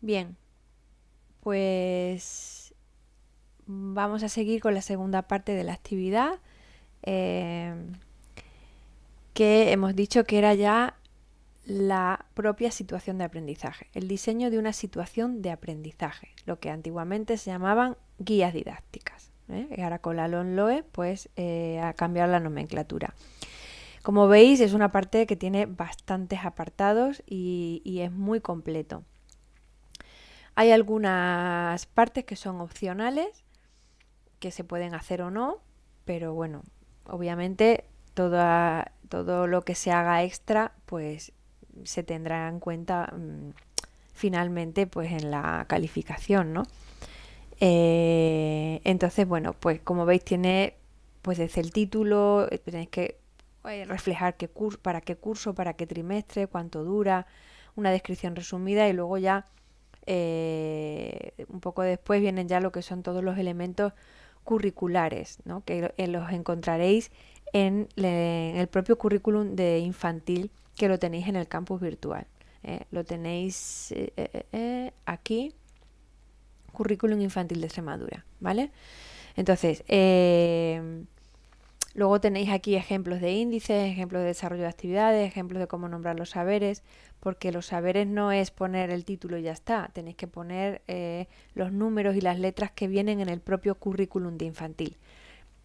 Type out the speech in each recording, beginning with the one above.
Bien, pues vamos a seguir con la segunda parte de la actividad, eh, que hemos dicho que era ya la propia situación de aprendizaje, el diseño de una situación de aprendizaje, lo que antiguamente se llamaban guías didácticas. Y ahora con la LOMLOE pues ha cambiado la nomenclatura. Como veis, es una parte que tiene bastantes apartados y es muy completo. Hay algunas partes que son opcionales, que se pueden hacer o no, pero bueno, obviamente todo lo que se haga extra pues se tendrá en cuenta finalmente pues en la calificación, ¿no? Entonces, bueno, pues como veis tiene pues desde el título, tenéis que reflejar para qué curso, para qué trimestre, cuánto dura, una descripción resumida y luego ya un poco después vienen ya lo que son todos los elementos curriculares, ¿no? Que los encontraréis en el propio currículum de infantil que lo tenéis en el campus virtual. Lo tenéis aquí, currículum infantil de Extremadura, ¿vale? Entonces, luego tenéis aquí ejemplos de índices, ejemplos de desarrollo de actividades, ejemplos de cómo nombrar los saberes, porque los saberes no es poner el título y ya está, tenéis que poner los números y las letras que vienen en el propio currículum de infantil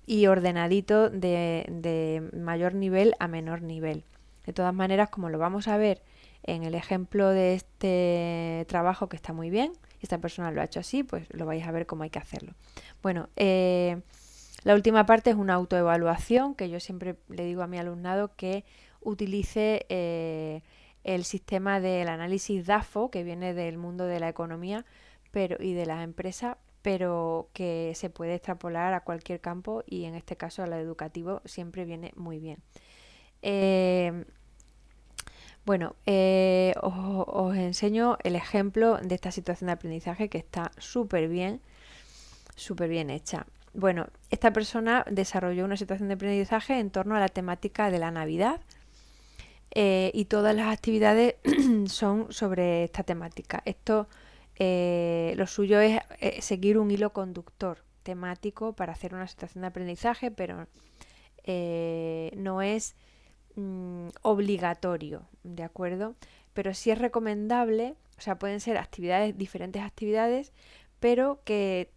y ordenadito de mayor nivel a menor nivel. De todas maneras, como lo vamos a ver en el ejemplo de este trabajo que está muy bien, esta persona lo ha hecho así, pues lo vais a ver cómo hay que hacerlo. Bueno, la última parte es una autoevaluación que yo siempre le digo a mi alumnado que utilice el sistema del análisis DAFO, que viene del mundo de la economía y de las empresas, pero que se puede extrapolar a cualquier campo y en este caso al educativo siempre viene muy bien. Eh, os enseño el ejemplo de esta situación de aprendizaje que está súper bien hecha. Bueno, esta persona desarrolló una situación de aprendizaje en torno a la temática de la Navidad y todas las actividades son sobre esta temática. Lo suyo es seguir un hilo conductor temático para hacer una situación de aprendizaje, pero no es obligatorio, ¿de acuerdo? Pero sí es recomendable, o sea, pueden ser diferentes actividades, pero que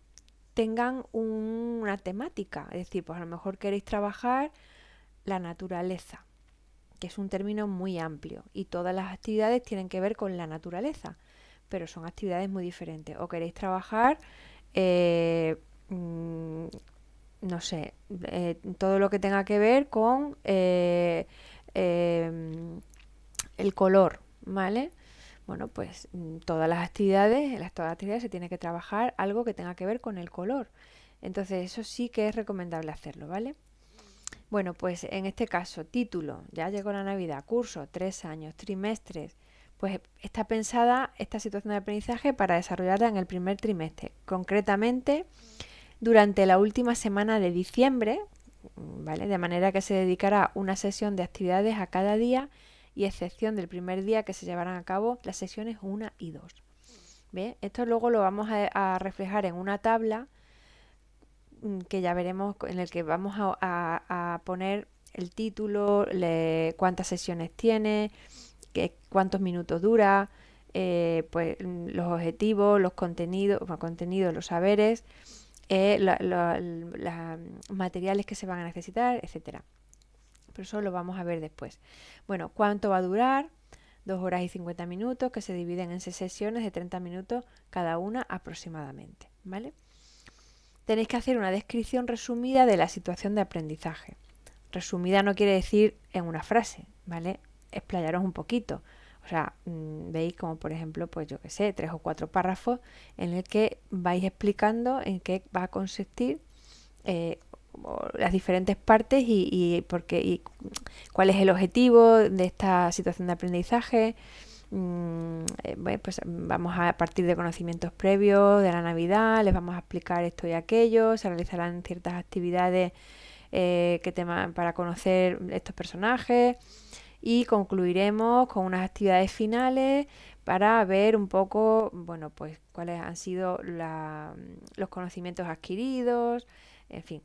tengan una temática. Es decir, pues a lo mejor queréis trabajar la naturaleza, que es un término muy amplio y todas las actividades tienen que ver con la naturaleza, pero son actividades muy diferentes. O queréis trabajar, eh, mm, no sé, todo lo que tenga que ver con eh, el color, ¿vale? Bueno, pues todas las actividades se tiene que trabajar algo que tenga que ver con el color. Entonces eso sí que es recomendable hacerlo, ¿vale? Bueno, pues en este caso, título, ya llegó la Navidad, curso, 3 años, trimestres, pues está pensada esta situación de aprendizaje para desarrollarla en el primer trimestre, concretamente durante la última semana de diciembre, ¿vale? De manera que se dedicará una sesión de actividades a cada día y excepción del primer día que se llevarán a cabo las sesiones 1 y 2. ¿Ve? Esto luego lo vamos a reflejar en una tabla que ya veremos, en el que vamos a poner el título, cuántas sesiones tiene, cuántos minutos dura, pues los objetivos, los contenidos, los saberes, los materiales que se van a necesitar, etcétera. Pero eso lo vamos a ver después. Bueno, ¿cuánto va a durar? 2 horas y 50 minutos, que se dividen en 6 sesiones de 30 minutos cada una aproximadamente, ¿vale? Tenéis que hacer una descripción resumida de la situación de aprendizaje. Resumida no quiere decir en una frase, ¿vale? Explayaros un poquito. O sea, veis como por ejemplo, pues yo qué sé, 3 o 4 párrafos en el que vais explicando en qué va a consistir las diferentes partes y cuál es el objetivo de esta situación de aprendizaje. Bueno, pues vamos a partir de conocimientos previos de la Navidad, les vamos a explicar esto y aquello, se realizarán ciertas actividades para conocer estos personajes y concluiremos con unas actividades finales para ver un poco, bueno, pues cuáles han sido los conocimientos adquiridos, en fin,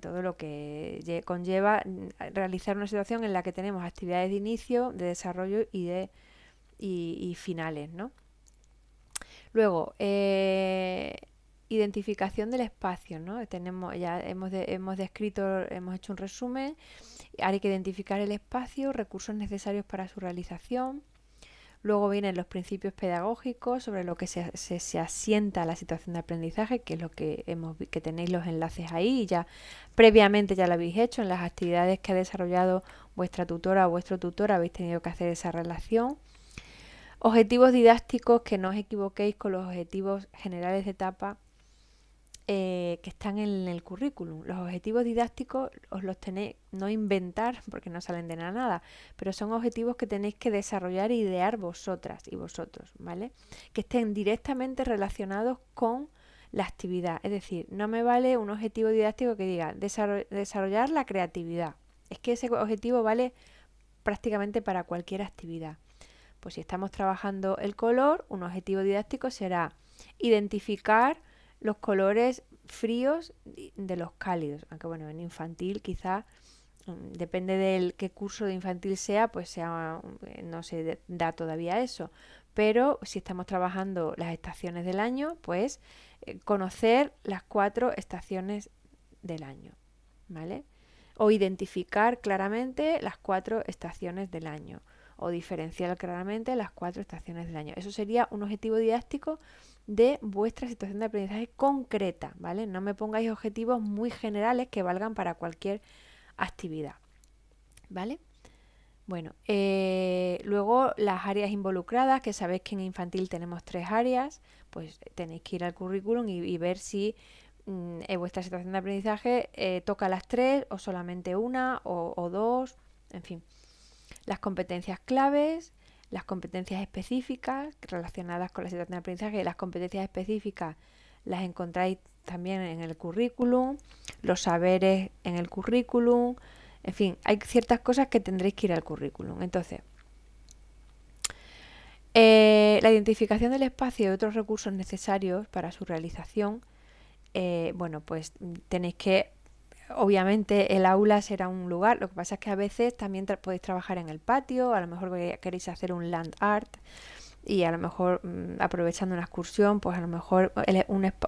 todo lo que conlleva realizar una situación en la que tenemos actividades de inicio, de desarrollo y finales, ¿no? Luego, identificación del espacio, ¿no? Ya hemos descrito, hemos hecho un resumen. Ahora hay que identificar el espacio, recursos necesarios para su realización. Luego vienen los principios pedagógicos sobre lo que se asienta la situación de aprendizaje, que es lo que tenéis los enlaces ahí y ya previamente ya lo habéis hecho en las actividades que ha desarrollado vuestra tutora o vuestro tutor, habéis tenido que hacer esa relación. Objetivos didácticos, que no os equivoquéis con los objetivos generales de etapa que están en el currículum. Los objetivos didácticos os los tenéis, no inventar porque no salen de nada, pero son objetivos que tenéis que desarrollar e idear vosotras y vosotros, ¿vale? Que estén directamente relacionados con la actividad. Es decir, no me vale un objetivo didáctico que diga desarrollar la creatividad. Es que ese objetivo vale prácticamente para cualquier actividad. Pues si estamos trabajando el color, un objetivo didáctico será identificar los colores fríos de los cálidos. Aunque bueno, en infantil quizá depende del qué curso de infantil sea, pues no se da todavía eso. Pero si estamos trabajando las estaciones del año, pues conocer las 4 estaciones del año, ¿vale? O identificar claramente las 4 estaciones del año o diferenciar claramente las 4 estaciones del año. Eso sería un objetivo didáctico de vuestra situación de aprendizaje concreta, ¿vale? No me pongáis objetivos muy generales que valgan para cualquier actividad, ¿vale? Bueno, luego las áreas involucradas, que sabéis que en infantil tenemos 3 áreas, pues tenéis que ir al currículum y ver si en vuestra situación de aprendizaje toca las 3 o solamente una o 2, en fin. Las competencias claves, las competencias específicas relacionadas con la situación de aprendizaje. Las competencias específicas las encontráis también en el currículum, los saberes en el currículum, en fin, hay ciertas cosas que tendréis que ir al currículum. Entonces, la identificación del espacio y otros recursos necesarios para su realización, bueno, pues tenéis que obviamente el aula será un lugar, lo que pasa es que a veces también podéis trabajar en el patio, a lo mejor queréis hacer un land art y a lo mejor aprovechando una excursión, pues a lo mejor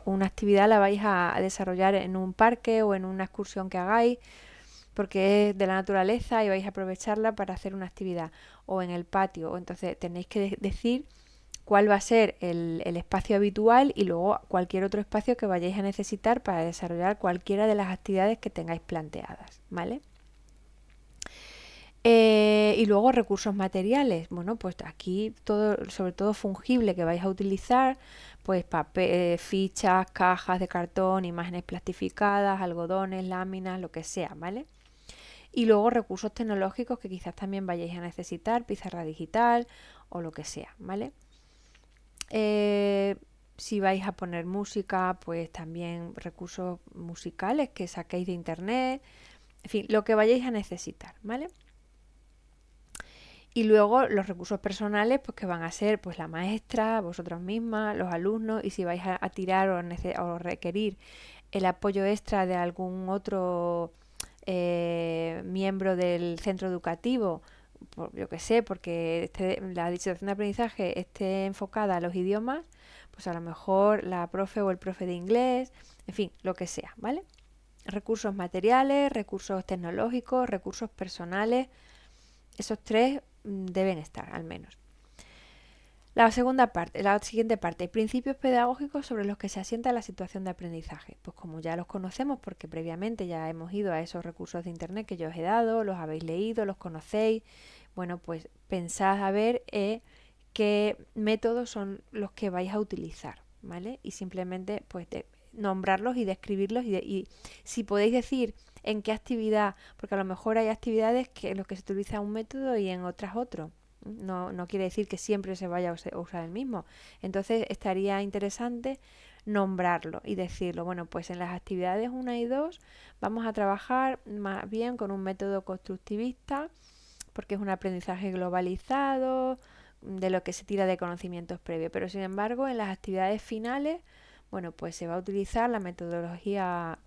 una actividad la vais a desarrollar en un parque o en una excursión que hagáis porque es de la naturaleza y vais a aprovecharla para hacer una actividad o en el patio. Entonces tenéis que decir cuál va a ser el espacio habitual y luego cualquier otro espacio que vayáis a necesitar para desarrollar cualquiera de las actividades que tengáis planteadas, ¿vale? Y luego recursos materiales. Bueno, pues aquí todo, sobre todo fungible que vais a utilizar, pues papel, fichas, cajas de cartón, imágenes plastificadas, algodones, láminas, lo que sea, ¿vale? Y luego recursos tecnológicos que quizás también vayáis a necesitar, pizarra digital o lo que sea, ¿vale? Si vais a poner música, pues también recursos musicales que saquéis de internet, en fin, lo que vayáis a necesitar, ¿vale? Y luego los recursos personales, pues que van a ser pues la maestra, vosotros mismas, los alumnos, y si vais a tirar o requerir el apoyo extra de algún otro miembro del centro educativo, yo que sé, porque la disertación de aprendizaje esté enfocada a los idiomas, pues a lo mejor la profe o el profe de inglés, en fin, lo que sea, ¿vale? Recursos materiales, recursos tecnológicos, recursos personales, esos 3 deben estar al menos. La siguiente parte, principios pedagógicos sobre los que se asienta la situación de aprendizaje. Pues como ya los conocemos, porque previamente ya hemos ido a esos recursos de internet que yo os he dado, los habéis leído, los conocéis, bueno, pues pensad a ver qué métodos son los que vais a utilizar, ¿vale? Y simplemente pues nombrarlos y describirlos y si podéis decir en qué actividad, porque a lo mejor hay actividades en los que se utiliza un método y en otras otro. No quiere decir que siempre se vaya a usar el mismo. Entonces estaría interesante nombrarlo y decirlo. Bueno, pues en las actividades 1 y 2 vamos a trabajar más bien con un método constructivista porque es un aprendizaje globalizado, de lo que se tira de conocimientos previos. Pero sin embargo, en las actividades finales, bueno, pues se va a utilizar la metodología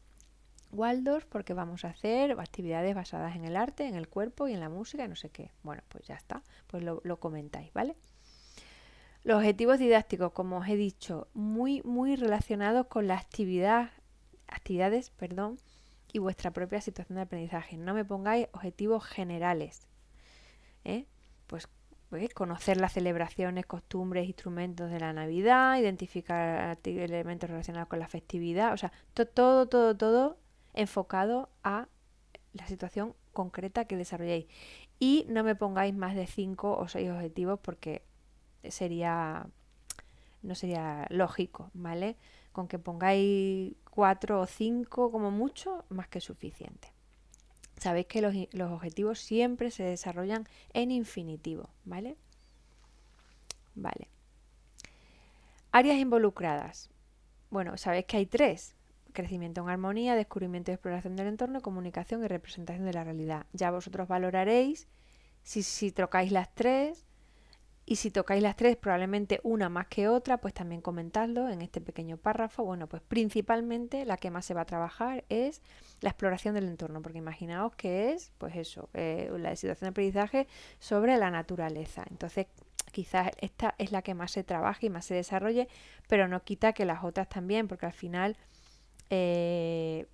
Waldorf porque vamos a hacer actividades basadas en el arte, en el cuerpo y en la música y no sé qué. Bueno, pues ya está, pues lo comentáis, ¿vale? Los objetivos didácticos, como os he dicho, muy relacionados con la actividades, perdón, y vuestra propia situación de aprendizaje. No me pongáis objetivos generales, ¿eh? Pues conocer las celebraciones, costumbres, instrumentos de la Navidad, identificar elementos relacionados con la festividad, o sea, todo enfocado a la situación concreta que desarrolléis. Y no me pongáis más de 5 o 6 objetivos porque sería no sería lógico, ¿vale? Con que pongáis 4 o 5 como mucho, más que suficiente. Sabéis que los objetivos siempre se desarrollan en infinitivo, ¿vale? Vale. Áreas involucradas. Bueno, sabéis que hay 3. Crecimiento en armonía, descubrimiento y exploración del entorno, comunicación y representación de la realidad. Ya vosotros valoraréis si tocáis las 3. Y si tocáis las 3, probablemente una más que otra, pues también comentadlo en este pequeño párrafo. Bueno, pues principalmente la que más se va a trabajar es la exploración del entorno, porque imaginaos que es, pues eso, la situación de aprendizaje sobre la naturaleza. Entonces, quizás esta es la que más se trabaje y más se desarrolle, pero no quita que las otras también, porque al final eh,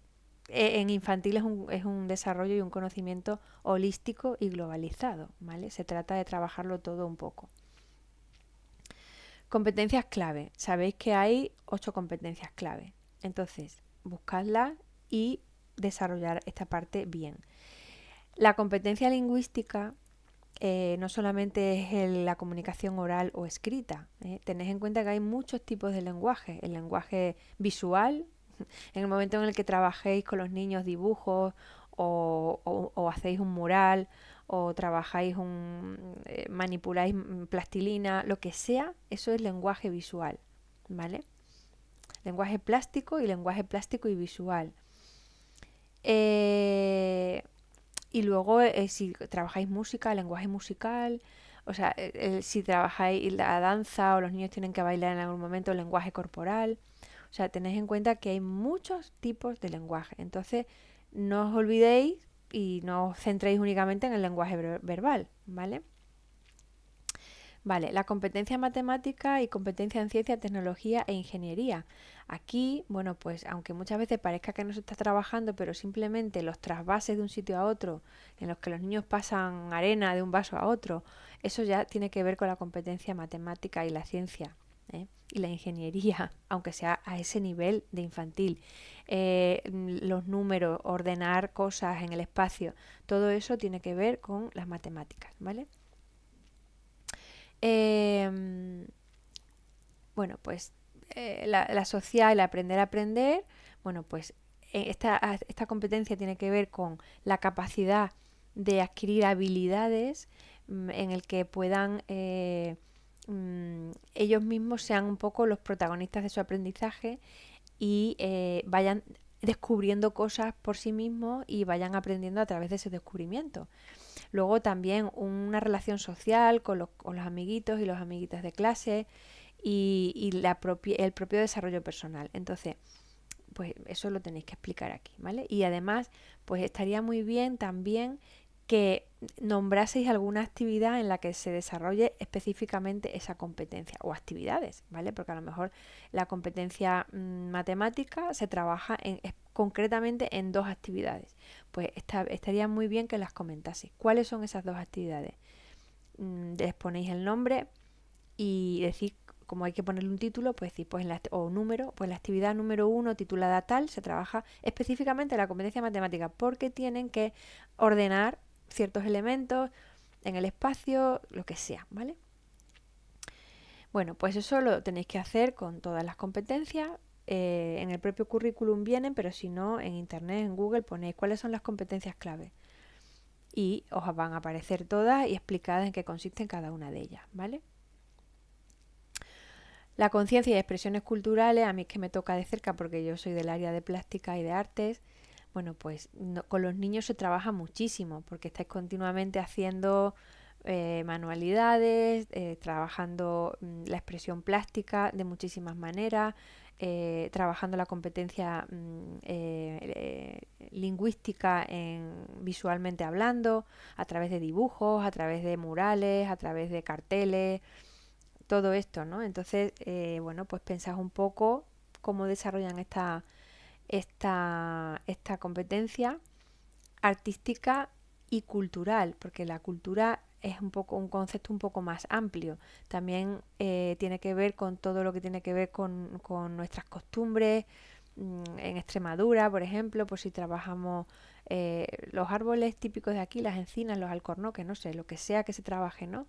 en infantil es un desarrollo y un conocimiento holístico y globalizado, ¿vale? Se trata de trabajarlo todo un poco. Competencias clave. Sabéis que hay 8 competencias clave. Entonces, buscadlas y desarrollar esta parte bien. La competencia lingüística no solamente es la comunicación oral o escrita. Tened en cuenta que hay muchos tipos de lenguaje. El lenguaje visual, en el momento en el que trabajéis con los niños dibujos o hacéis un mural o trabajáis manipuláis plastilina, lo que sea, eso es lenguaje visual, ¿vale? Lenguaje plástico y visual. Y luego si trabajáis música, lenguaje musical, o sea, si trabajáis la danza o los niños tienen que bailar en algún momento, lenguaje corporal. O sea, tenéis en cuenta que hay muchos tipos de lenguaje. Entonces, no os olvidéis y no os centréis únicamente en el lenguaje verbal, ¿vale? Vale, la competencia matemática y competencia en ciencia, tecnología e ingeniería. Aquí, bueno, pues aunque muchas veces parezca que no se está trabajando, pero simplemente los trasvases de un sitio a otro, en los que los niños pasan arena de un vaso a otro, eso ya tiene que ver con la competencia matemática y la ciencia. Y la ingeniería, aunque sea a ese nivel de infantil. Los números, ordenar cosas en el espacio, todo eso tiene que ver con las matemáticas, ¿vale? Eh, bueno, pues la social, el aprender a aprender, bueno, pues esta competencia tiene que ver con la capacidad de adquirir habilidades en el que puedan ellos mismos sean un poco los protagonistas de su aprendizaje y vayan descubriendo cosas por sí mismos y vayan aprendiendo a través de ese descubrimiento. Luego también una relación social con los amiguitos y los amiguitas de clase y el propio desarrollo personal. Entonces, pues eso lo tenéis que explicar aquí, ¿vale? Y además, pues estaría muy bien también que nombraseis alguna actividad en la que se desarrolle específicamente esa competencia o actividades, ¿vale? Porque a lo mejor la competencia matemática se trabaja concretamente en 2 actividades. Pues estaría muy bien que las comentaseis. ¿Cuáles son esas 2 actividades? Les ponéis el nombre y decís, como hay que ponerle un título, pues decir, pues o número, pues la actividad número 1 titulada tal se trabaja específicamente en la competencia matemática porque tienen que ordenar ciertos elementos en el espacio, lo que sea, ¿vale? Bueno, pues eso lo tenéis que hacer con todas las competencias. En el propio currículum vienen, pero si no, en internet, en Google, ponéis cuáles son las competencias clave. Y os van a aparecer todas y explicadas en qué consisten cada una de ellas, ¿vale? La conciencia y expresiones culturales, a mí es que me toca de cerca porque yo soy del área de plástica y de artes. Bueno, pues con los niños se trabaja muchísimo porque estáis continuamente haciendo manualidades, trabajando la expresión plástica de muchísimas maneras, trabajando la competencia lingüística visualmente hablando, a través de dibujos, a través de murales, a través de carteles, todo esto, ¿no? Entonces, bueno, pues pensad un poco cómo desarrollan esta competencia artística y cultural, porque la cultura es un concepto un poco más amplio. También tiene que ver con todo lo que tiene que ver con nuestras costumbres. En Extremadura, por ejemplo, pues si trabajamos los árboles típicos de aquí, las encinas, los alcornoques, no sé, lo que sea que se trabaje, ¿no?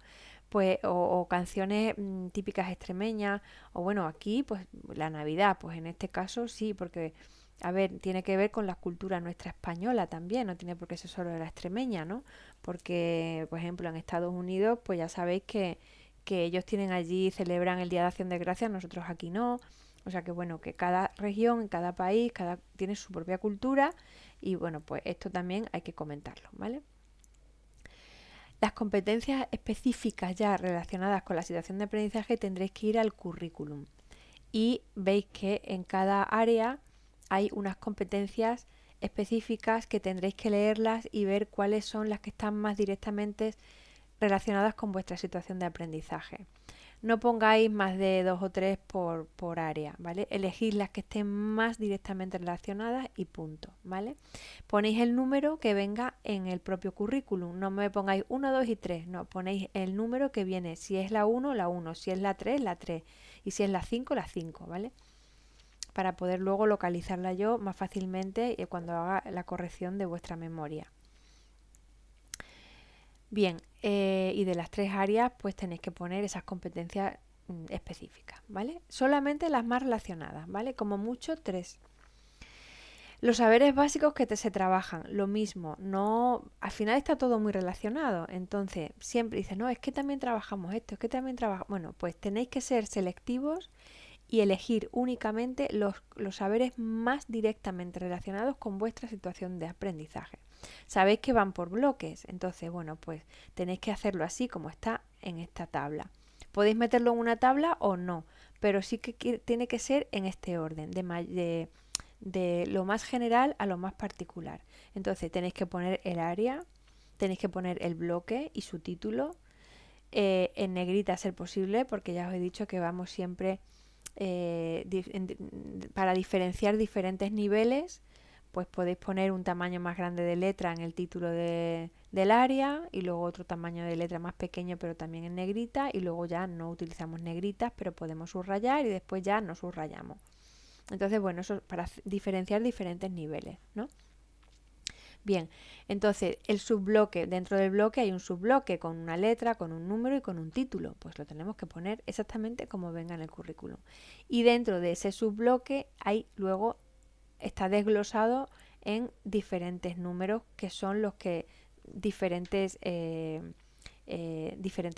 Pues, o canciones típicas extremeñas, o bueno, aquí, pues la Navidad, pues en este caso sí, porque a ver, tiene que ver con la cultura nuestra española también, no tiene por qué ser solo la extremeña, ¿no? Porque, por ejemplo, en Estados Unidos, pues ya sabéis que ellos tienen allí, celebran el Día de Acción de Gracias, nosotros aquí no. O sea que bueno, que cada región, cada país, tiene su propia cultura y bueno, pues esto también hay que comentarlo, ¿vale? Las competencias específicas ya relacionadas con la situación de aprendizaje tendréis que ir al currículum y veis que en cada área hay unas competencias específicas que tendréis que leerlas y ver cuáles son las que están más directamente relacionadas con vuestra situación de aprendizaje. No pongáis más de 2 o 3 por área, ¿vale? Elegid las que estén más directamente relacionadas y punto, ¿vale? Ponéis el número que venga en el propio currículum. No me pongáis 1, 2 y 3, no, ponéis el número que viene. Si es la 1, la 1, si es la 3, la 3 y si es la 5, la 5, ¿vale? Para poder luego localizarla yo más fácilmente cuando haga la corrección de vuestra memoria. Bien, y de las 3 áreas pues tenéis que poner esas competencias específicas, ¿vale? Solamente las más relacionadas, ¿vale? Como mucho 3. Los saberes básicos que se trabajan, lo mismo, no, al final está todo muy relacionado, entonces siempre dices, no, es que también trabajamos esto, es que también trabajamos, bueno, pues tenéis que ser selectivos y elegir únicamente los saberes más directamente relacionados con vuestra situación de aprendizaje. Sabéis que van por bloques, entonces, bueno, pues tenéis que hacerlo así como está en esta tabla. Podéis meterlo en una tabla o no, pero sí que tiene que ser en este orden, de lo más general a lo más particular. Entonces tenéis que poner el área, tenéis que poner el bloque y su título, en negrita a ser posible, porque ya os he dicho que vamos siempre para diferenciar diferentes niveles, pues podéis poner un tamaño más grande de letra en el título del área y luego otro tamaño de letra más pequeño pero también en negrita y luego ya no utilizamos negritas pero podemos subrayar y después ya no subrayamos. Entonces, bueno, eso para diferenciar diferentes niveles, ¿no? Bien, entonces el subbloque, dentro del bloque hay un subbloque con una letra, con un número y con un título. Pues lo tenemos que poner exactamente como venga en el currículum. Y dentro de ese subbloque hay luego, está desglosado en diferentes números que son los que diferentes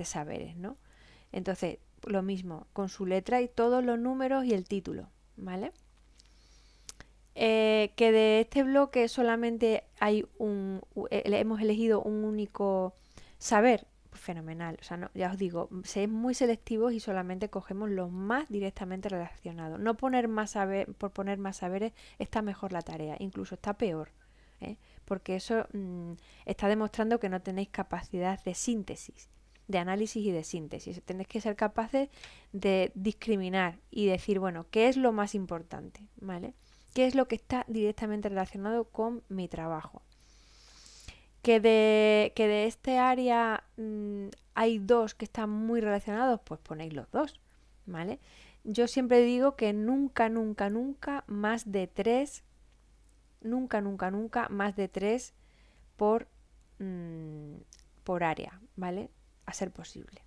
saberes, ¿no? Entonces, lo mismo, con su letra y todos los números y el título, ¿vale? Que de este bloque solamente hay hemos elegido un único saber, pues fenomenal. O sea, no, ya os digo, seáis muy selectivos y solamente cogemos los más directamente relacionados. No poner más saber, por poner más saberes está mejor la tarea, incluso está peor, ¿eh? Porque eso está demostrando que no tenéis capacidad de síntesis, de análisis y de síntesis. Tenéis que ser capaces de discriminar y decir, bueno, ¿qué es lo más importante? ¿Vale? ¿Qué es lo que está directamente relacionado con mi trabajo? Que de este área hay 2 que están muy relacionados, pues ponéis los 2, ¿vale? Yo siempre digo que nunca, nunca, nunca más de 3, nunca, nunca, nunca más de 3 por, mm, por área, ¿vale? A ser posible.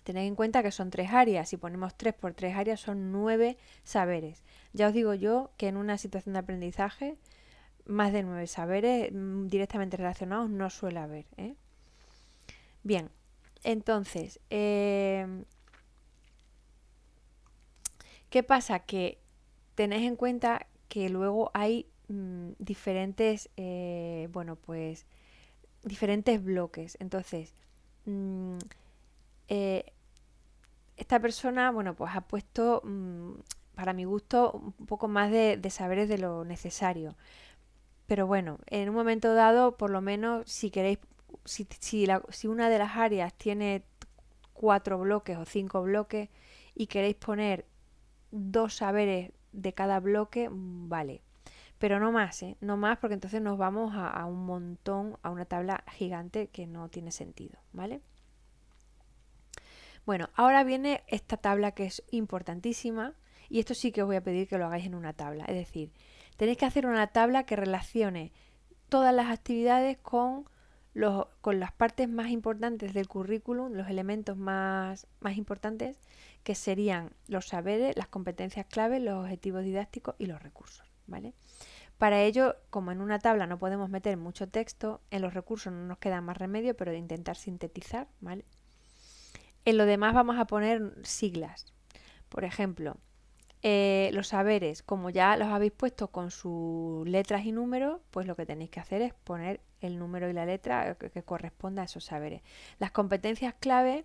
Tened en cuenta que son 3 áreas. Si ponemos 3 por 3 áreas son 9 saberes. Ya os digo yo que en una situación de aprendizaje más de 9 saberes directamente relacionados no suele haber, ¿eh? Bien, entonces, ¿qué pasa? Que tenéis en cuenta que luego hay diferentes, bueno, pues diferentes bloques. Entonces, mm, eh, esta persona, bueno, pues ha puesto, para mi gusto, un poco más de saberes de lo necesario. Pero bueno, en un momento dado, por lo menos, si queréis, si una de las áreas tiene 4 bloques o 5 bloques y queréis poner 2 saberes de cada bloque, vale. Pero no más, ¿eh? No más porque entonces nos vamos a un montón, a una tabla gigante que no tiene sentido, ¿vale? Bueno, ahora viene esta tabla que es importantísima y esto sí que os voy a pedir que lo hagáis en una tabla. Es decir, tenéis que hacer una tabla que relacione todas las actividades con las partes más importantes del currículum, los elementos más importantes, que serían los saberes, las competencias clave, los objetivos didácticos y los recursos, ¿vale? Para ello, como en una tabla no podemos meter mucho texto, en los recursos no nos queda más remedio, pero de intentar sintetizar, ¿vale? En lo demás vamos a poner siglas. Por ejemplo, los saberes, como ya los habéis puesto con sus letras y números, pues lo que tenéis que hacer es poner el número y la letra que corresponda a esos saberes. Las competencias clave,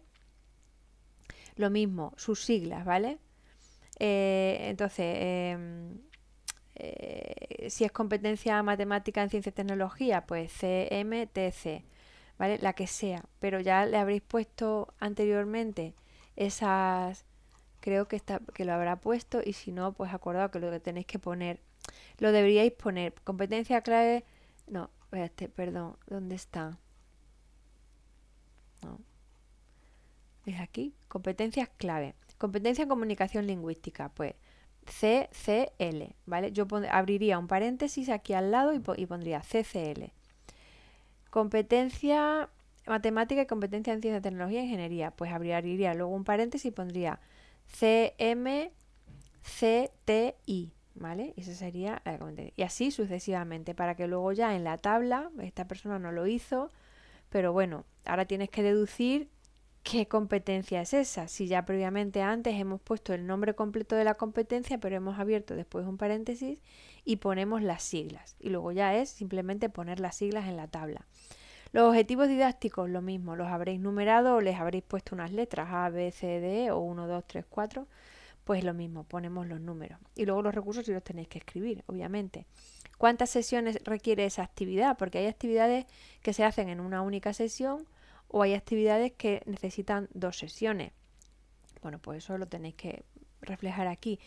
lo mismo, sus siglas, ¿vale? Entonces, si es competencia matemática en ciencia y tecnología, pues CMTC, ¿vale? La que sea, pero ya le habréis puesto anteriormente esas, creo que lo habrá puesto y si no, pues acordado que lo que tenéis que poner, lo deberíais poner. Competencia clave, no, espérate, perdón, ¿dónde está? No, es aquí, competencias clave. Competencia en comunicación lingüística, pues CCL, ¿vale? Yo abriría un paréntesis aquí al lado y pondría CCL. Competencia matemática y competencia en ciencia, tecnología e ingeniería, pues abriría luego un paréntesis y pondría CMCTI, ¿vale? Y esa sería la competencia. Y así sucesivamente, para que luego ya en la tabla, esta persona no lo hizo, pero bueno, ahora tienes que deducir qué competencia es esa. Si ya previamente antes hemos puesto el nombre completo de la competencia, pero hemos abierto después un paréntesis y ponemos las siglas. Y luego ya es simplemente poner las siglas en la tabla. Los objetivos didácticos, lo mismo, los habréis numerado o les habréis puesto unas letras A, B, C, D o 1, 2, 3, 4, pues lo mismo, ponemos los números. Y luego los recursos sí los tenéis que escribir, obviamente. ¿Cuántas sesiones requiere esa actividad? Porque hay actividades que se hacen en una única sesión o hay actividades que necesitan 2 sesiones. Bueno, pues eso lo tenéis que reflejar aquí.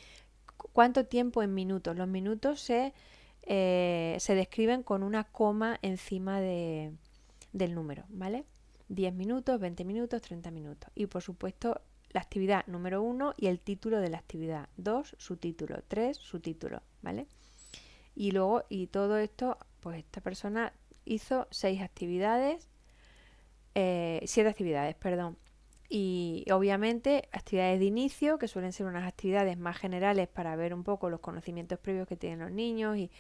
¿Cuánto tiempo en minutos? Los minutos se describen con una coma encima del número, ¿vale? 10 minutos, 20 minutos, 30 minutos. Y por supuesto, la actividad número 1 y el título de la actividad. 2, su título. 3, su título, ¿vale? Y luego, y todo esto, pues esta persona hizo 7 actividades, perdón. Y obviamente actividades de inicio, que suelen ser unas actividades más generales para ver un poco los conocimientos previos que tienen los niños y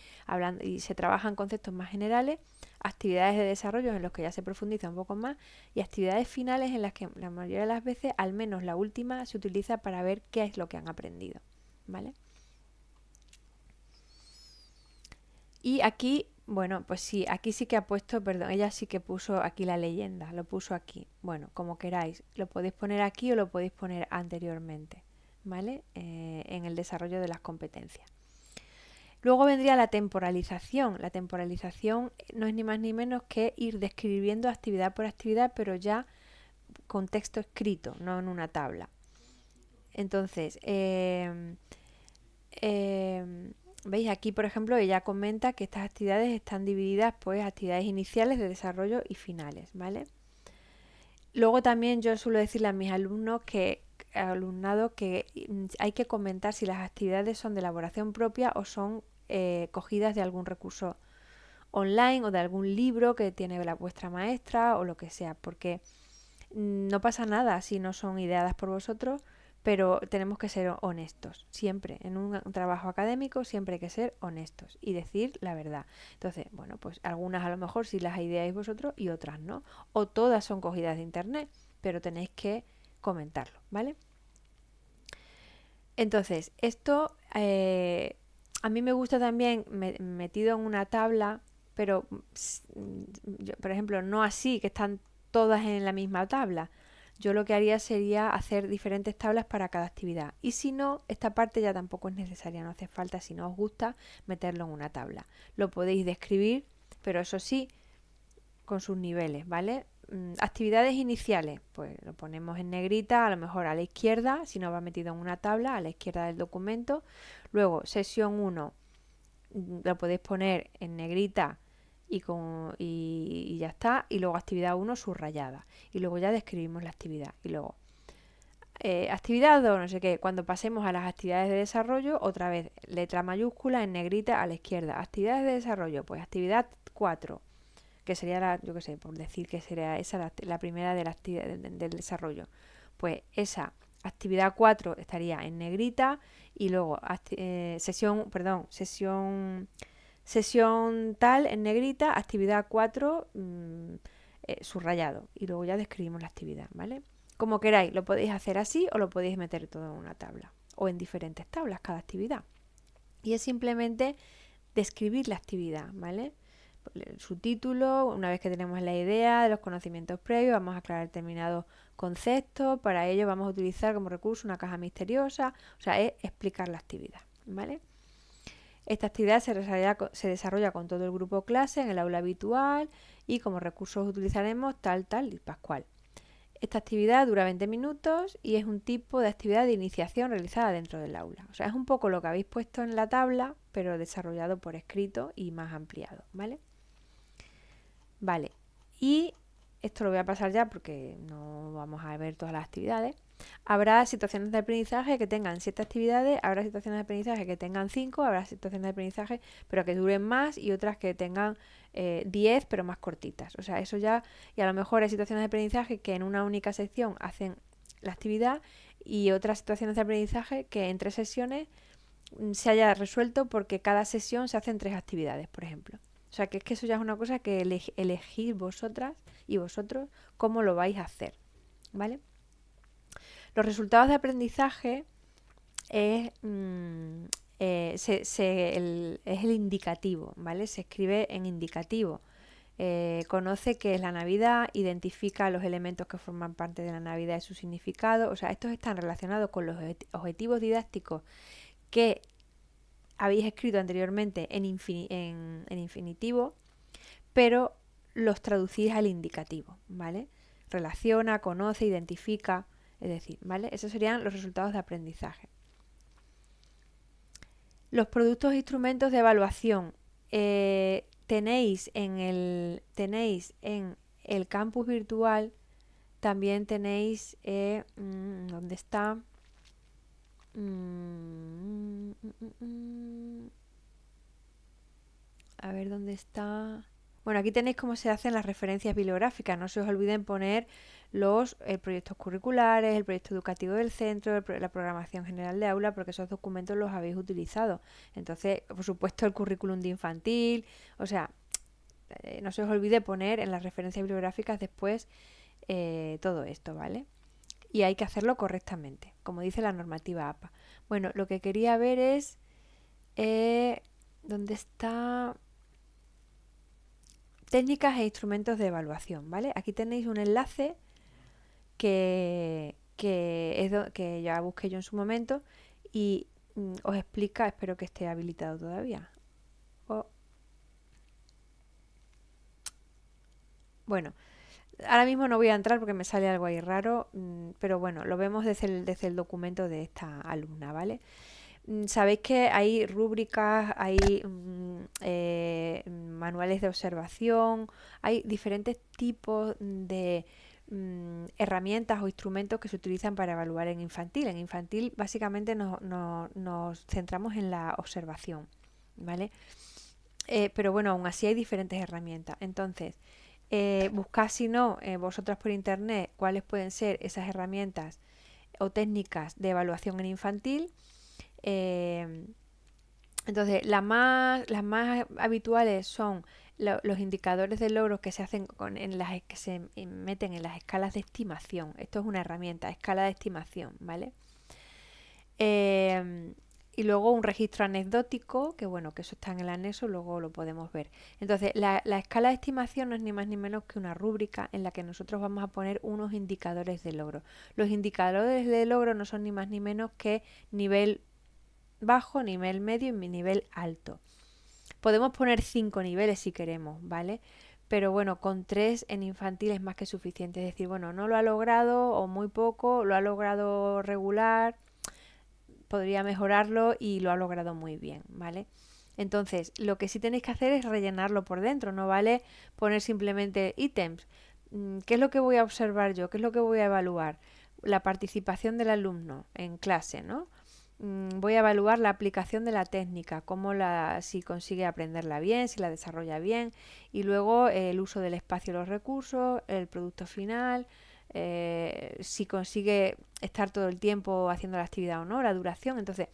se trabajan conceptos más generales, actividades de desarrollo en los que ya se profundiza un poco más y actividades finales en las que la mayoría de las veces, al menos la última, se utiliza para ver qué es lo que han aprendido, ¿vale? Y aquí, bueno, pues sí, aquí sí que ha puesto, perdón, ella sí que puso aquí la leyenda, lo puso aquí. Bueno, como queráis, lo podéis poner aquí o lo podéis poner anteriormente, ¿vale? En el desarrollo de las competencias. Luego vendría la temporalización. La temporalización no es ni más ni menos que ir describiendo actividad por actividad, pero ya con texto escrito, no en una tabla. Entonces, veis aquí, por ejemplo, ella comenta que estas actividades están divididas, pues, actividades iniciales, de desarrollo y finales, ¿vale? Luego también yo suelo decirle a mis alumnado que hay que comentar si las actividades son de elaboración propia o son cogidas de algún recurso online o de algún libro que tiene vuestra maestra o lo que sea, porque no pasa nada si no son ideadas por vosotros, pero tenemos que ser honestos. Siempre, en un trabajo académico, siempre hay que ser honestos y decir la verdad. Entonces, bueno, pues algunas a lo mejor sí las ideáis vosotros y otras no. O todas son cogidas de internet, pero tenéis que comentarlo, ¿vale? Entonces, esto a mí me gusta también metido en una tabla, pero yo, por ejemplo, no así, que están todas en la misma tabla. Yo lo que haría sería hacer diferentes tablas para cada actividad. Y si no, esta parte ya tampoco es necesaria, no hace falta, si no os gusta, meterlo en una tabla. Lo podéis describir, pero eso sí, con sus niveles, ¿vale? Actividades iniciales, pues lo ponemos en negrita, a lo mejor a la izquierda, si no va metido en una tabla, a la izquierda del documento. Luego, sesión 1, lo podéis poner en negrita y ya está. Y luego actividad 1 subrayada. Y luego ya describimos la actividad. Y luego actividad 2, no sé qué. Cuando pasemos a las actividades de desarrollo, otra vez letra mayúscula en negrita a la izquierda. Actividades de desarrollo, pues actividad 4, que sería la, yo qué sé, por decir que sería esa la primera de la actividad del desarrollo. Pues esa actividad 4 estaría en negrita y luego sesión tal en negrita, actividad 4 subrayado y luego ya describimos la actividad, ¿vale? Como queráis, lo podéis hacer así o lo podéis meter todo en una tabla o en diferentes tablas cada actividad. Y es simplemente describir la actividad, ¿vale? Su título, una vez que tenemos la idea de los conocimientos previos, vamos a aclarar determinados conceptos, para ello vamos a utilizar como recurso una caja misteriosa, o sea, es explicar la actividad, ¿vale? Esta actividad se desarrolla con todo el grupo clase en el aula habitual y como recursos utilizaremos tal y pascual. Esta actividad dura 20 minutos y es un tipo de actividad de iniciación realizada dentro del aula. O sea, es un poco lo que habéis puesto en la tabla, pero desarrollado por escrito y más ampliado, ¿vale? Vale, y esto lo voy a pasar ya porque no vamos a ver todas las actividades. Habrá situaciones de aprendizaje que tengan 7 actividades, habrá situaciones de aprendizaje que tengan 5, habrá situaciones de aprendizaje pero que duren más y otras que tengan 10 pero más cortitas. O sea, eso ya, y a lo mejor hay situaciones de aprendizaje que en una única sección hacen la actividad y otras situaciones de aprendizaje que en 3 sesiones se haya resuelto porque cada sesión se hacen 3 actividades, por ejemplo. O sea, que es que eso ya es una cosa que elegís vosotras y vosotros cómo lo vais a hacer, ¿vale? Los resultados de aprendizaje es, es el indicativo, ¿vale? Se escribe en indicativo. Conoce qué es la Navidad, identifica los elementos que forman parte de la Navidad y su significado. O sea, estos están relacionados con los objetivos didácticos que habéis escrito anteriormente en infinitivo, pero los traducís al indicativo, ¿vale? Relaciona, conoce, identifica, es decir, ¿vale? Esos serían los resultados de aprendizaje. Los productos e instrumentos de evaluación. Tenéis en el campus virtual, también tenéis, ¿dónde está? A ver dónde está. Bueno, aquí tenéis cómo se hacen las referencias bibliográficas. No se os olviden poner los proyectos curriculares, el proyecto educativo del centro, la programación general de aula, porque esos documentos los habéis utilizado. Entonces, por supuesto, el currículum de infantil. O sea, no se os olvide poner en las referencias bibliográficas después todo esto, ¿vale? Y hay que hacerlo correctamente, como dice la normativa APA. Bueno, lo que quería ver es dónde está técnicas e instrumentos de evaluación, ¿vale? Aquí tenéis un enlace que ya busqué yo en su momento y os explica, espero que esté habilitado todavía. Bueno, ahora mismo no voy a entrar porque me sale algo ahí raro, pero bueno, lo vemos desde el documento de esta alumna, ¿vale? Sabéis que hay rúbricas, hay manuales de observación, hay diferentes tipos de herramientas o instrumentos que se utilizan para evaluar en infantil. En infantil básicamente nos centramos en la observación, ¿vale? Pero bueno, aún así hay diferentes herramientas. Entonces, buscad si no, vosotras por internet, cuáles pueden ser esas herramientas o técnicas de evaluación en infantil. Entonces, las más habituales son los indicadores de logros que se hacen que se meten en las escalas de estimación. Esto es una herramienta, escala de estimación, ¿vale? Y luego un registro anecdótico, que bueno, que eso está en el anexo, luego lo podemos ver. Entonces, la escala de estimación no es ni más ni menos que una rúbrica en la que nosotros vamos a poner unos indicadores de logro. Los indicadores de logro no son ni más ni menos que nivel bajo, nivel medio y nivel alto. Podemos poner 5 niveles si queremos, ¿vale? Pero bueno, con 3 en infantil es más que suficiente. Es decir, bueno, no lo ha logrado o muy poco, lo ha logrado regular, podría mejorarlo y lo ha logrado muy bien, ¿vale? Entonces, lo que sí tenéis que hacer es rellenarlo por dentro, no vale poner simplemente ítems. ¿Qué es lo que voy a observar yo? ¿Qué es lo que voy a evaluar? La participación del alumno en clase, ¿no? Voy a evaluar la aplicación de la técnica, si consigue aprenderla bien, si la desarrolla bien, y luego el uso del espacio y los recursos, el producto final, si consigue estar todo el tiempo haciendo la actividad o no, la duración. Entonces,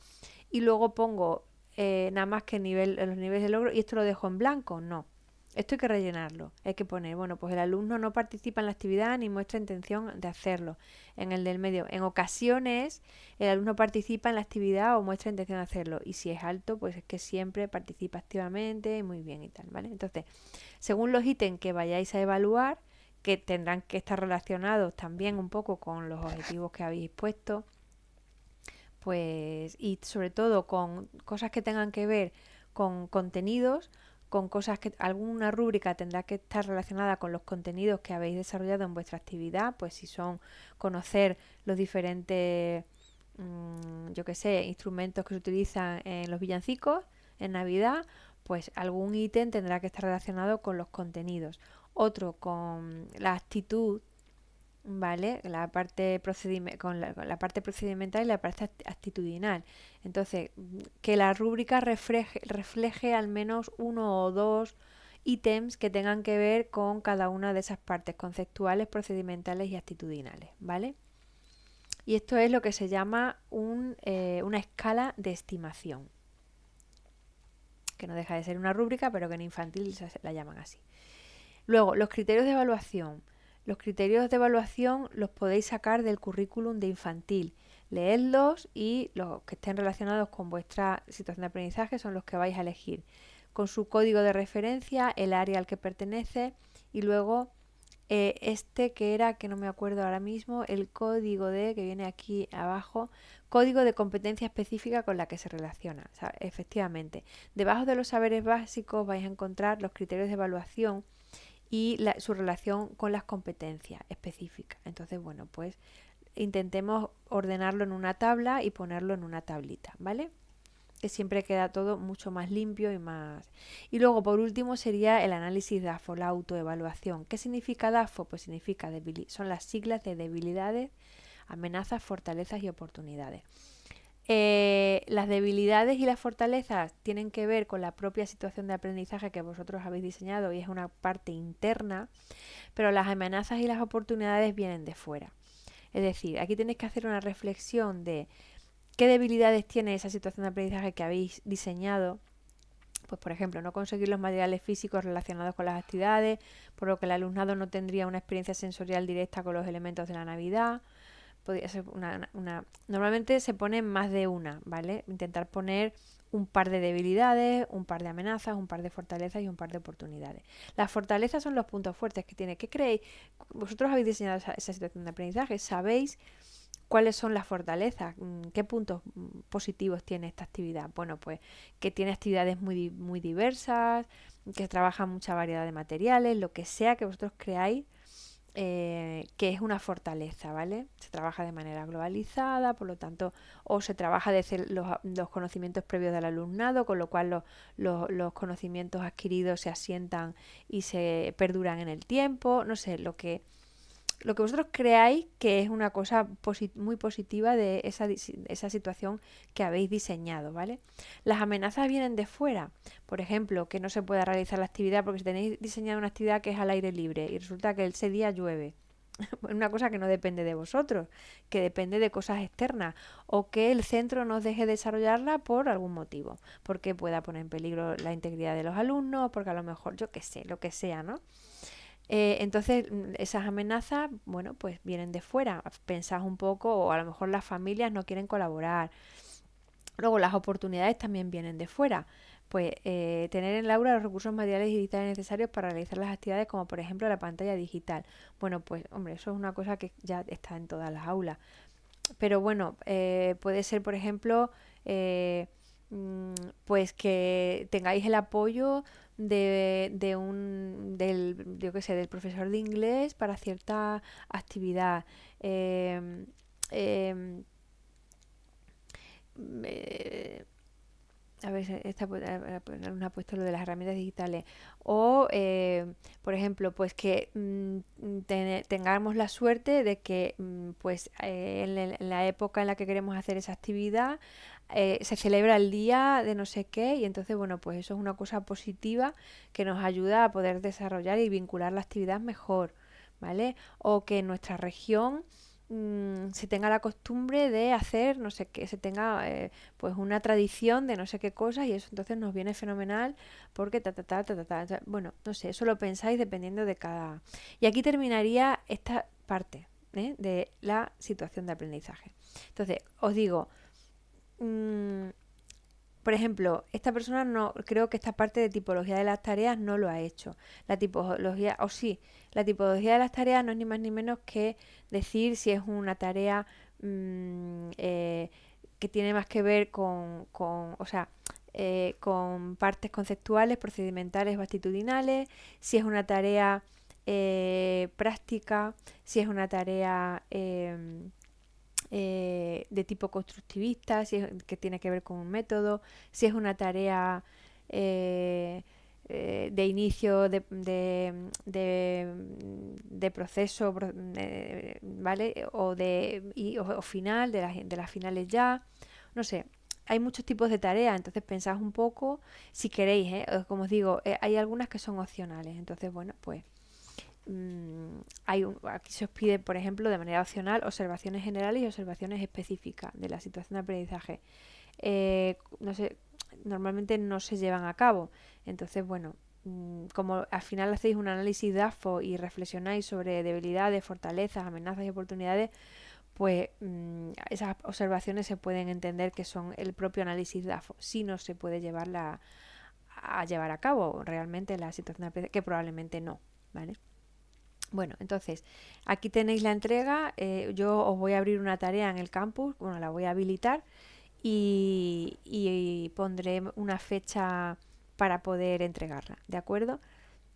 y luego pongo nada más que los niveles de logro y esto lo dejo en blanco. No, esto hay que rellenarlo. Hay que poner, bueno, pues el alumno no participa en la actividad ni muestra intención de hacerlo. En el del medio, en ocasiones el alumno participa en la actividad o muestra intención de hacerlo. Y si es alto, pues es que siempre participa activamente y muy bien y tal, ¿vale? Entonces, según los ítems que vayáis a evaluar, que tendrán que estar relacionados también un poco con los objetivos que habéis puesto, pues, y sobre todo con cosas que tengan que ver con contenidos, con cosas que alguna rúbrica tendrá que estar relacionada con los contenidos que habéis desarrollado en vuestra actividad, pues si son conocer los diferentes, yo qué sé, instrumentos que se utilizan en los villancicos en Navidad, pues algún ítem tendrá que estar relacionado con los contenidos. Otro con la actitud, ¿vale? Con la parte procedimental y la parte actitudinal. Entonces, que la rúbrica refleje al menos uno o dos ítems que tengan que ver con cada una de esas partes conceptuales, procedimentales y actitudinales, ¿vale? Y esto es lo que se llama una escala de estimación, que no deja de ser una rúbrica, pero que en infantil la llaman así. Luego, los criterios de evaluación. Los criterios de evaluación los podéis sacar del currículum de infantil. Leedlos y los que estén relacionados con vuestra situación de aprendizaje son los que vais a elegir. Con su código de referencia, el área al que pertenece y luego que era, que no me acuerdo ahora mismo, el código que viene aquí abajo, código de competencia específica con la que se relaciona. O sea, efectivamente, debajo de los saberes básicos vais a encontrar los criterios de evaluación y su relación con las competencias específicas. Entonces, bueno, pues intentemos ordenarlo en una tabla y ponerlo en una tablita, ¿vale? Que siempre queda todo mucho más limpio y más... Y luego, por último, sería el análisis DAFO, la autoevaluación. ¿Qué significa DAFO? Pues significa son las siglas de debilidades, amenazas, fortalezas y oportunidades. Las debilidades y las fortalezas tienen que ver con la propia situación de aprendizaje que vosotros habéis diseñado y es una parte interna, pero las amenazas y las oportunidades vienen de fuera. Es decir, aquí tenéis que hacer una reflexión de qué debilidades tiene esa situación de aprendizaje que habéis diseñado. Pues, por ejemplo, no conseguir los materiales físicos relacionados con las actividades, por lo que el alumnado no tendría una experiencia sensorial directa con los elementos de la Navidad. Podría ser normalmente se pone más de una, ¿vale? Intentar poner un par de debilidades, un par de amenazas, un par de fortalezas y un par de oportunidades. Las fortalezas son los puntos fuertes que tiene. ¿Qué creéis? Vosotros habéis diseñado esa situación de aprendizaje, sabéis cuáles son las fortalezas, qué puntos positivos tiene esta actividad. Bueno, pues que tiene actividades muy diversas, que trabaja mucha variedad de materiales, lo que sea que vosotros creáis que es una fortaleza, ¿vale? Se trabaja de manera globalizada, por lo tanto, o se trabaja desde los conocimientos previos del alumnado, con lo cual los conocimientos adquiridos se asientan y se perduran en el tiempo, no sé, lo que vosotros creáis que es una cosa muy positiva de esa situación que habéis diseñado, ¿vale? Las amenazas vienen de fuera, por ejemplo, que no se pueda realizar la actividad porque si tenéis diseñado una actividad que es al aire libre y resulta que ese día llueve. Una cosa que no depende de vosotros, que depende de cosas externas, o que el centro no deje de desarrollarla por algún motivo, porque pueda poner en peligro la integridad de los alumnos, porque a lo mejor, yo qué sé, lo que sea, ¿no? Entonces, esas amenazas, bueno, pues vienen de fuera. Pensás un poco, o a lo mejor las familias no quieren colaborar, Luego, las oportunidades también vienen de fuera. Pues tener en el aula los recursos materiales y digitales necesarios para realizar las actividades, como por ejemplo la pantalla digital. Bueno, pues hombre, eso es una cosa que ya está en todas las aulas. Pero bueno, puede ser, por ejemplo, eh, mm, pues que tengáis el apoyo yo qué sé, del profesor de inglés para cierta actividad. Em, em, eh, a ver, no ha puesto lo de las herramientas digitales. O, por ejemplo, pues que tengamos la suerte de que, pues, en la época en la que queremos hacer esa actividad, se celebra el día de no sé qué, y entonces, bueno, pues eso es una cosa positiva que nos ayuda a poder desarrollar y vincular la actividad mejor, ¿vale? O que en nuestra región se tenga la costumbre de hacer no sé qué, se tenga pues una tradición de no sé qué cosas, y eso entonces nos viene fenomenal porque bueno, no sé, eso lo pensáis dependiendo de cada... Y aquí terminaría esta parte de la situación de aprendizaje. Entonces, os digo, mmm, por ejemplo, esta persona no, creo que esta parte de tipología de las tareas no lo ha hecho. La tipología, o sí, la tipología de las tareas no es ni más ni menos que decir si es una tarea que tiene más que ver o sea, con partes conceptuales, procedimentales o actitudinales, si es una tarea práctica, si es una tarea de tipo constructivista, si es, que tiene que ver con un método, si es una tarea eh, de inicio de proceso, ¿vale? O final, de las finales ya, no sé. Hay muchos tipos de tareas, entonces pensad un poco si queréis, como os digo, hay algunas que son opcionales, entonces bueno, pues aquí se os pide, por ejemplo, de manera opcional, observaciones generales y observaciones específicas de la situación de aprendizaje. No sé, normalmente no se llevan a cabo. Entonces, bueno, como al final hacéis un análisis DAFO y reflexionáis sobre debilidades, fortalezas, amenazas y oportunidades, pues esas observaciones se pueden entender que son el propio análisis DAFO. Si no se puede a llevar a cabo realmente la situación de aprendizaje, que probablemente no, ¿vale? Bueno, entonces, aquí tenéis la entrega. Yo os voy a abrir una tarea en el campus, bueno, la voy a habilitar y pondré una fecha para poder entregarla, ¿de acuerdo?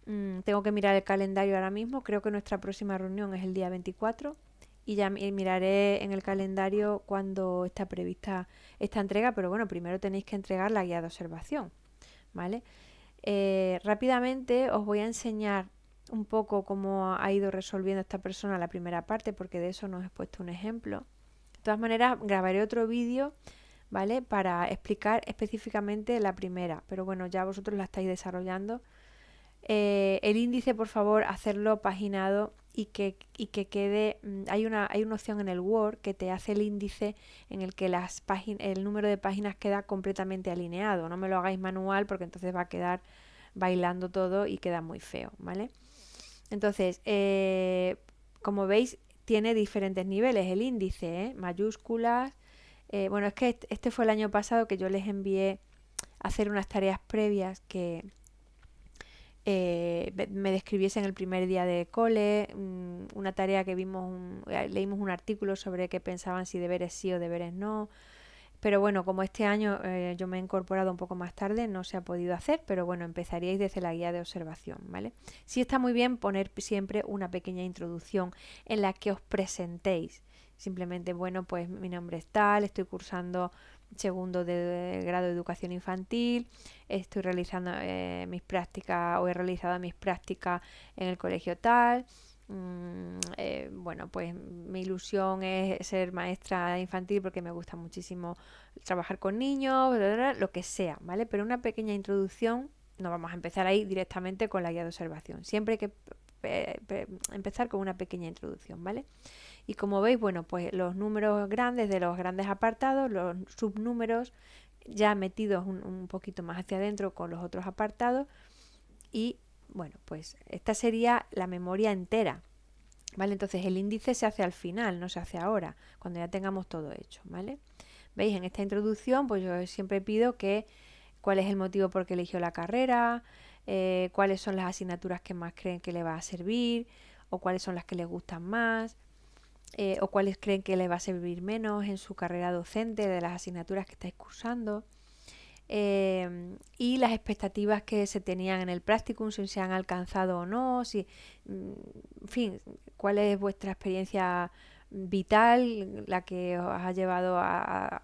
Tengo que mirar el calendario ahora mismo, creo que nuestra próxima reunión es el día 24 y ya miraré en el calendario cuándo está prevista esta entrega, pero bueno, primero tenéis que entregar la guía de observación, ¿vale? Rápidamente os voy a enseñar un poco cómo ha ido resolviendo esta persona la primera parte, porque de eso nos he puesto un ejemplo. De todas maneras, grabaré otro vídeo, ¿vale? Para explicar específicamente la primera, pero bueno, ya vosotros la estáis desarrollando. El índice, por favor, hacerlo paginado y que quede. Hay una opción en el Word que te hace el índice en el que el número de páginas queda completamente alineado. No me lo hagáis manual porque entonces va a quedar bailando todo y queda muy feo, ¿vale? Entonces, como veis, tiene diferentes niveles el índice, mayúsculas. Bueno, es que este fue el año pasado que yo les envié a hacer unas tareas previas que me describiesen el primer día de cole, una tarea que leímos un artículo sobre qué pensaban, si deberes sí o deberes no. Pero bueno, como este año yo me he incorporado un poco más tarde, no se ha podido hacer, pero bueno, empezaríais desde la guía de observación, ¿vale? Sí está muy bien poner siempre una pequeña introducción en la que os presentéis. Simplemente, bueno, pues mi nombre es tal, estoy cursando segundo de grado de educación infantil, estoy realizando mis prácticas o he realizado mis prácticas en el colegio tal. Bueno, pues mi ilusión es ser maestra infantil porque me gusta muchísimo trabajar con niños, lo que sea, ¿vale? Pero una pequeña introducción, no vamos a empezar ahí directamente con la guía de observación. Siempre hay que empezar con una pequeña introducción, ¿vale? Y como veis, bueno, pues los números grandes de los grandes apartados, los subnúmeros ya metidos un poquito más hacia adentro con los otros apartados y bueno, pues esta sería la memoria entera, ¿vale? Entonces el índice se hace al final, no se hace ahora, cuando ya tengamos todo hecho, ¿vale? ¿Veis? En esta introducción, pues yo siempre pido que cuál es el motivo por qué eligió la carrera, cuáles son las asignaturas que más creen que le va a servir, o cuáles son las que les gustan más, o cuáles creen que les va a servir menos en su carrera docente de las asignaturas que estáis cursando. Y las expectativas que se tenían en el practicum, si se han alcanzado o no, si, en fin, cuál es vuestra experiencia vital, la que os ha llevado a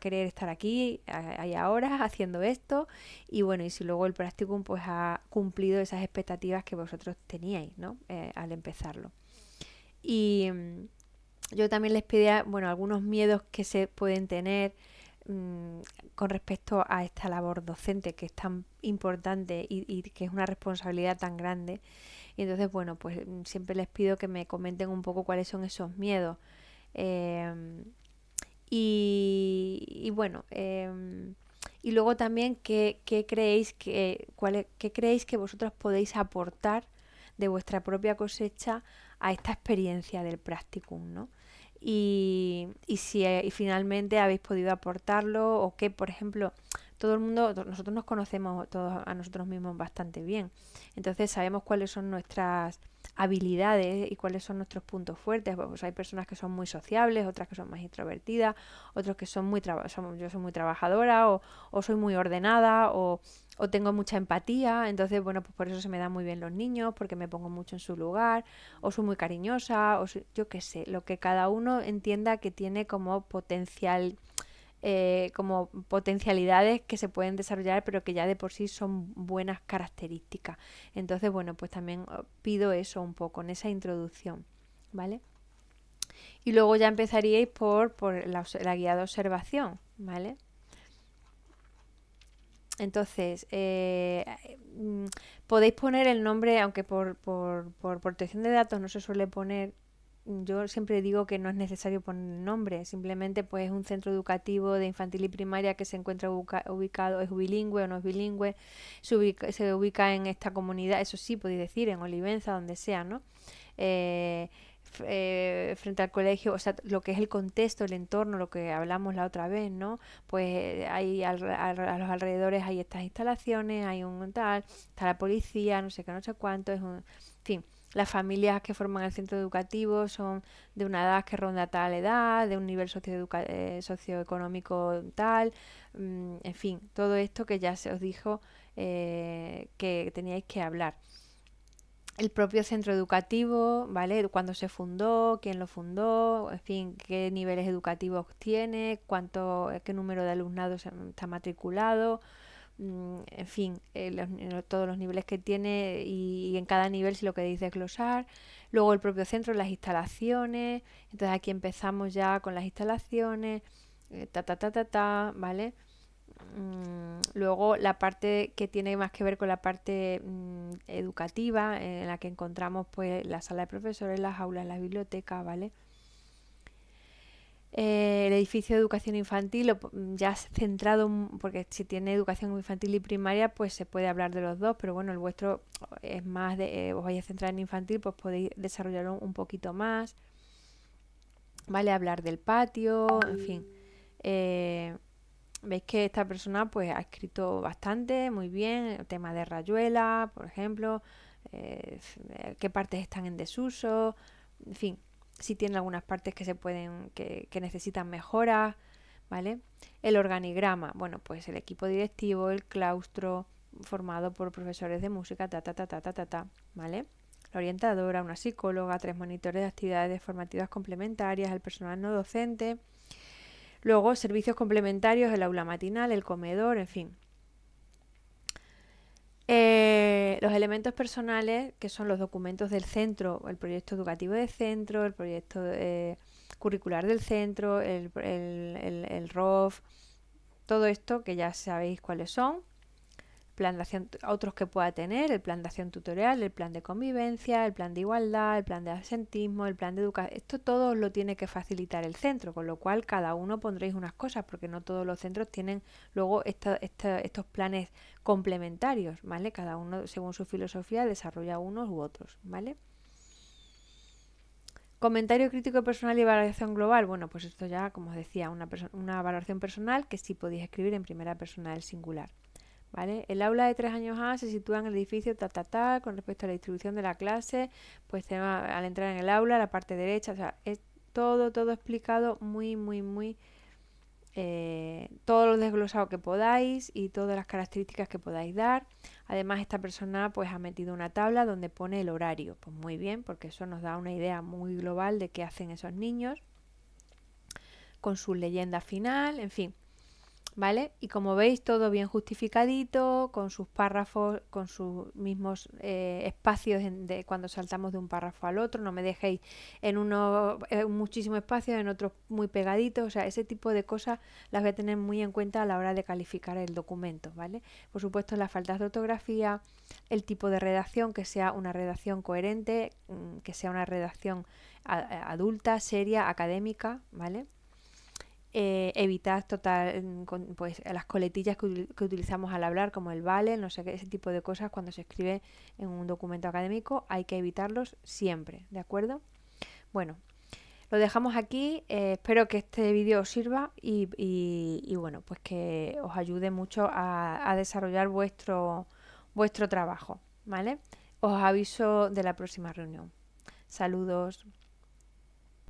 querer estar aquí y ahora haciendo esto, y bueno, y si luego el practicum pues ha cumplido esas expectativas que vosotros teníais, ¿no? Al empezarlo. Y yo también les pedía, bueno, algunos miedos que se pueden tener mmm, con respecto a esta labor docente que es tan importante y que es una responsabilidad tan grande. Y entonces, bueno, pues siempre les pido que me comenten un poco cuáles son esos miedos. Eh, y bueno, y luego también qué creéis qué creéis que vosotros podéis aportar de vuestra propia cosecha a esta experiencia del practicum, ¿no? Y si y finalmente habéis podido aportarlo o que, por ejemplo, todo el mundo, nosotros nos conocemos todos a nosotros mismos bastante bien. Entonces sabemos cuáles son nuestras habilidades y cuáles son nuestros puntos fuertes. Pues hay personas que son muy sociables, otras que son más introvertidas, otros que son yo soy muy trabajadora o soy muy ordenada o tengo mucha empatía. Entonces, bueno, pues por eso se me dan muy bien los niños, porque me pongo mucho en su lugar, o soy muy cariñosa, yo qué sé, lo que cada uno entienda que tiene como potencialidades que se pueden desarrollar, pero que ya de por sí son buenas características. Entonces, bueno, pues también pido eso un poco en esa introducción, ¿vale? Y luego ya empezaríais por la guía de observación, ¿vale? Entonces, podéis poner el nombre, aunque por protección de datos no se suele poner. Yo siempre digo que no es necesario poner nombre, simplemente pues es un centro educativo de infantil y primaria que se encuentra ubicado, es bilingüe o no es bilingüe, se ubica en esta comunidad, eso sí podéis decir, en Olivenza, donde sea, ¿no? Eh, frente al colegio, o sea, lo que es el contexto, el entorno, lo que hablamos la otra vez, ¿no? Pues hay a los alrededores hay estas instalaciones, hay un tal, está la policía, no sé qué, no sé cuánto, en fin. Las familias que forman el centro educativo son de una edad que ronda tal edad, de un nivel socioeconómico tal, en fin, todo esto que ya se os dijo que teníais que hablar. El propio centro educativo, ¿vale? Cuándo se fundó, quién lo fundó, en fin, qué niveles educativos tiene, qué número de alumnado está matriculado, en fin, todos los niveles que tiene y en cada nivel si lo queréis desglosar. Luego el propio centro, las instalaciones. Entonces aquí empezamos ya con las instalaciones, ¿vale? Luego la parte que tiene más que ver con la parte educativa, en la que encontramos pues la sala de profesores, las aulas, las bibliotecas, ¿vale? El edificio de educación infantil, ya centrado, porque si tiene educación infantil y primaria, pues se puede hablar de los dos, pero bueno, el vuestro es más os vais a centrar en infantil, pues podéis desarrollarlo un poquito más, ¿vale? Hablar del patio, en fin. Veis que esta persona pues ha escrito bastante, muy bien, el tema de rayuela, por ejemplo, qué partes están en desuso, en fin, si tiene algunas partes que se pueden, que necesitan mejoras, ¿vale? El organigrama, bueno, pues el equipo directivo, el claustro, formado por profesores de música, ¿vale? La orientadora, una psicóloga, 3 monitores de actividades formativas complementarias, el personal no docente. Luego, servicios complementarios, el aula matinal, el comedor, en fin. Los elementos personales, que son los documentos del centro, el proyecto educativo del centro, el proyecto curricular del centro, el ROF, todo esto que ya sabéis cuáles son. Plan de acción, otros que pueda tener, el plan de acción tutorial, el plan de convivencia, el plan de igualdad, el plan de absentismo, el plan de educación. Esto todo lo tiene que facilitar el centro, con lo cual cada uno pondréis unas cosas, porque no todos los centros tienen luego estos planes complementarios, ¿vale? Cada uno, según su filosofía, desarrolla unos u otros, ¿vale? Comentario crítico personal y valoración global. Bueno, pues esto ya, como os decía, una valoración personal que sí podéis escribir en primera persona del singular. ¿Vale? El aula de 3 años A se sitúa en el edificio con respecto a la distribución de la clase, pues al entrar en el aula, la parte derecha, o sea, es todo explicado muy, todo lo desglosado que podáis y todas las características que podáis dar. Además, esta persona pues ha metido una tabla donde pone el horario. Pues muy bien, porque eso nos da una idea muy global de qué hacen esos niños, con su leyenda final, en fin. ¿Vale? Y como veis, todo bien justificadito, con sus párrafos, con sus mismos espacios de cuando saltamos de un párrafo al otro. No me dejéis en uno muchísimo espacio, en otros muy pegaditos. O sea, ese tipo de cosas las voy a tener muy en cuenta a la hora de calificar el documento, ¿vale? Por supuesto, las faltas de ortografía, el tipo de redacción, que sea una redacción coherente, que sea una redacción adulta, seria, académica, ¿vale? Evitar pues las coletillas que utilizamos al hablar, como el vale, no sé qué, ese tipo de cosas cuando se escribe en un documento académico hay que evitarlos siempre, ¿de acuerdo? Bueno, lo dejamos aquí, espero que este vídeo os sirva y bueno, pues que os ayude mucho a desarrollar vuestro trabajo, ¿vale? Os aviso de la próxima reunión. Saludos.